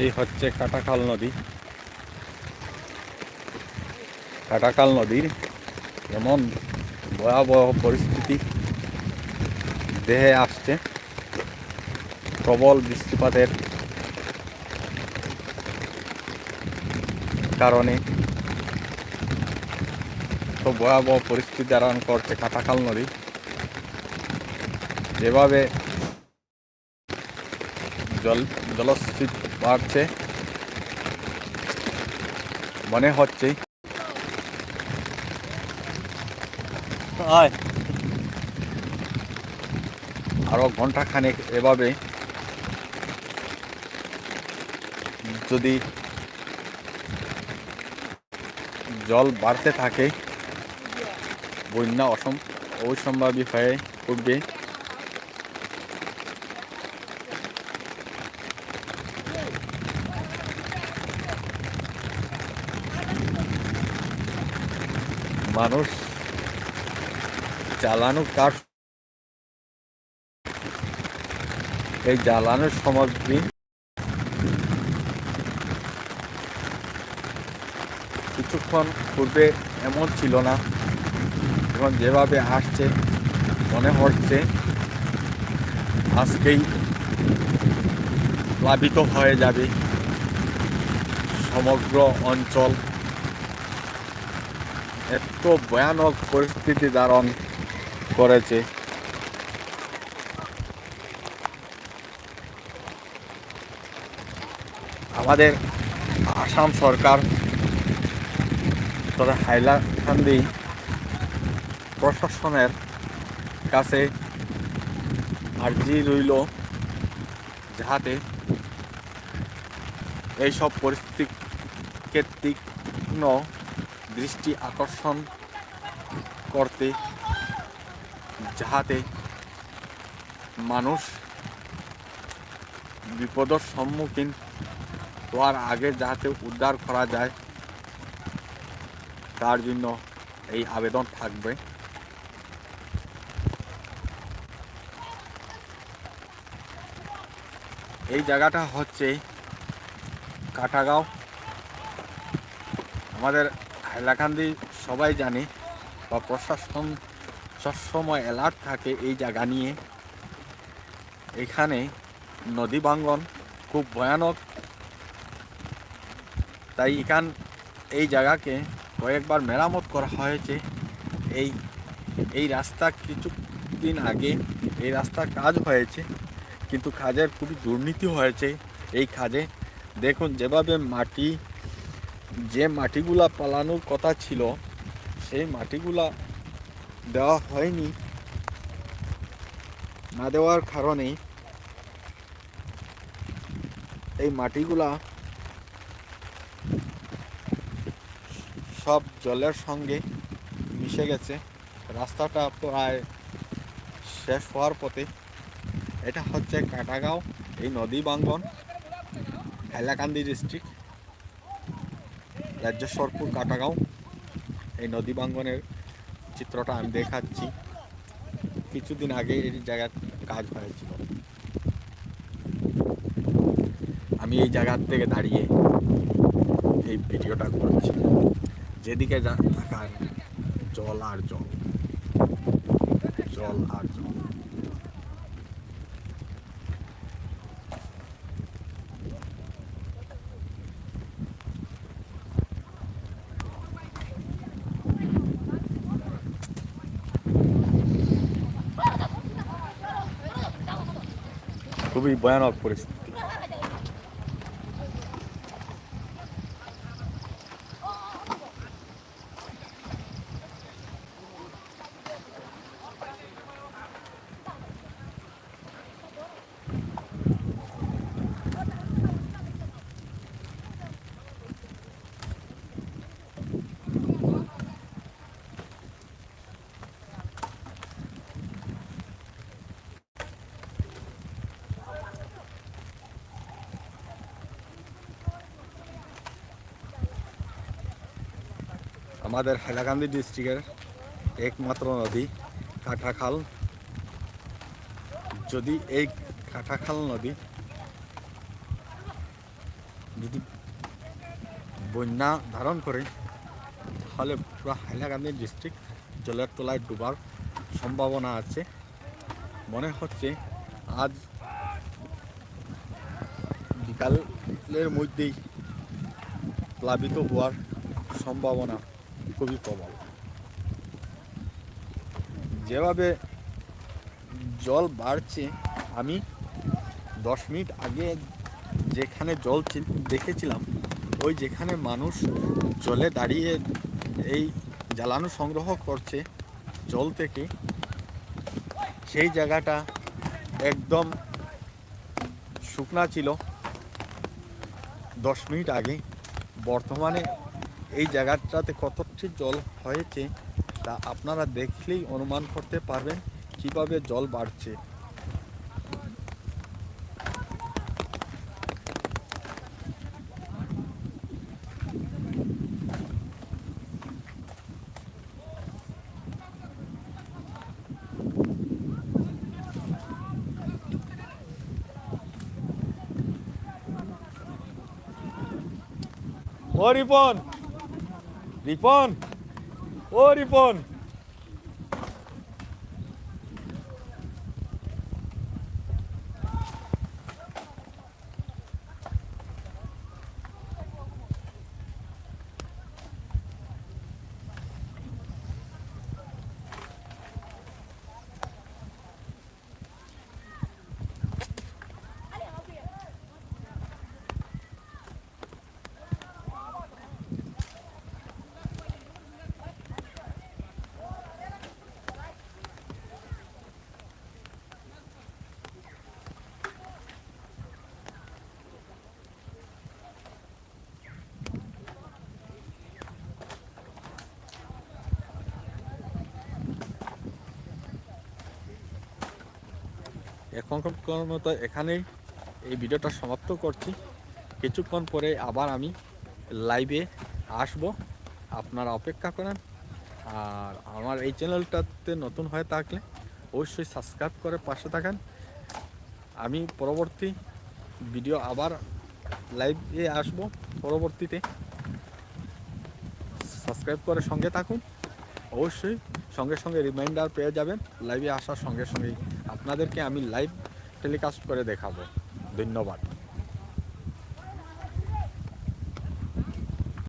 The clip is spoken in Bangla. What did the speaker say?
এই হচ্ছে কাটাখাল নদী। কাটাখাল নদীর এমন ভয়াবহ পরিস্থিতি দেহে আসছে প্রবল বৃষ্টিপাতের কারণে। তো ভয়াবহ পরিস্থিতি ধারণ করছে কাটাখাল নদী। যেভাবে জলস্ফীতি বাড়ছে মনে হচ্ছে আরো ঘন্টাখানেক এভাবে যদি জল বাড়তে থাকে বন্যা অসম্ভাবী হয়ে উঠবে। মানুষ জ্বালানো কাঠ, এই জ্বালানোর সামগ্রী কিছুক্ষণ পূর্বে এমন ছিল না, এখন যেভাবে আসছে মনে হচ্ছে আজকেই প্লাবিত হয়ে যাবে সমগ্র অঞ্চল। এত ভয়ানক পরিস্থিতি ধারণ করেছে। আমাদের আসাম সরকার তথা হাইলাকান্দি প্রশাসনের কাছে আর্জি রইল যাতে এইসব পরিস্থিতিকে তীক্ষ্ণ দৃষ্টি আকর্ষণ করতে, যাতে মানুষ বিপদের সম্মুখীন হওয়ার আগে যাতে উদ্ধার করা যায় তার জন্য এই আবেদন থাকবে। এই জায়গাটা হচ্ছে কাটাগাঁও। আমাদের হাইলাকান্দি সবাই জানে বা প্রশাসন সবসময় অ্যালার্ট থাকে এই জায়গা নিয়ে। এখানে নদী ভাঙ্গন খুব ভয়ানক, তাই এই জায়গাকে কয়েকবার মেরামত করা হয়েছে। এই রাস্তা কিছুদিন আগে এই রাস্তার কাজ হয়েছে, কিন্তু কাজের খুবই দুর্নীতি হয়েছে। এই কাজে দেখুন যেভাবে যে মাটিগুলা পালানোর কথা ছিল সেই মাটিগুলা দেওয়া হয়নি। না দেওয়ার কারণে এই মাটিগুলা সব জলের সঙ্গে মিশে গেছে। রাস্তাটা প্রায় শেষ হওয়ার পথে। এটা হচ্ছে কাটাগাঁও, এই নদী ভাঙ্গন, হাইলাকান্দি ডিস্ট্রিক্ট, রাজ্যেশ্বরপুর কাটাগাঁও। এই নদী ভাঙ্গনের চিত্রটা আমি দেখাচ্ছি। কিছুদিন আগে এই জায়গার কাজ হয়েছিল। আমি এই জায়গার থেকে দাঁড়িয়ে এই ভিডিওটা করছি। যেদিকে তাকান জল আর জল, জল আর জল। খুবই ভয়ানক পরিস্থিতি। আমাদের হাইলাকান্দি ডিস্ট্রিক্টের একমাত্র নদী কাটাখাল। যদি এই কাটাখাল নদী যদি বন্যা ধারণ করে তাহলে পুরো হাইলাকান্দি ডিস্ট্রিক্ট জলের তলায় ডুবার সম্ভাবনা আছে। মনে হচ্ছে আজ বিকালের মধ্যেই প্লাবিত হওয়ার সম্ভাবনা খুবই প্রবল। যেভাবে জল বাড়ছে, আমি 10 মিনিট আগে যেখানে জল দেখেছিলাম, ওই যেখানে মানুষ জলে দাঁড়িয়ে এই জ্বালানো সংগ্রহ করছে জল থেকে, সেই জায়গাটা একদম শুকনা ছিল 10 মিনিট আগে। বর্তমানে এই জায়গাটাতে কতটি জল হয়েছে তা আপনারা দেখলেই অনুমান করতে পারবেন কিভাবে জল বাড়ছে। ও রিপন, রিপন, ও রিপন, এখনকার মতো এখানেই এই ভিডিওটা সমাপ্ত করছি। কিছুক্ষণ পরে আবার আমি লাইভে আসব, আপনারা অপেক্ষা করেন। আর আমার এই চ্যানেলটাতে নতুন হয়ে থাকলে অবশ্যই সাবস্ক্রাইব করে পাশে থাকেন। আমি পরবর্তী ভিডিও আবার লাইভে আসব পরবর্তীতে। সাবস্ক্রাইব করে সঙ্গে থাকুন, অবশ্যই সঙ্গে সঙ্গে রিমাইন্ডার পেয়ে যাবেন। লাইভে আসার সঙ্গে সঙ্গেই আপনাদেরকে আমি লাইভ টেলিকাস্ট করে দেখাবো। ধন্যবাদ।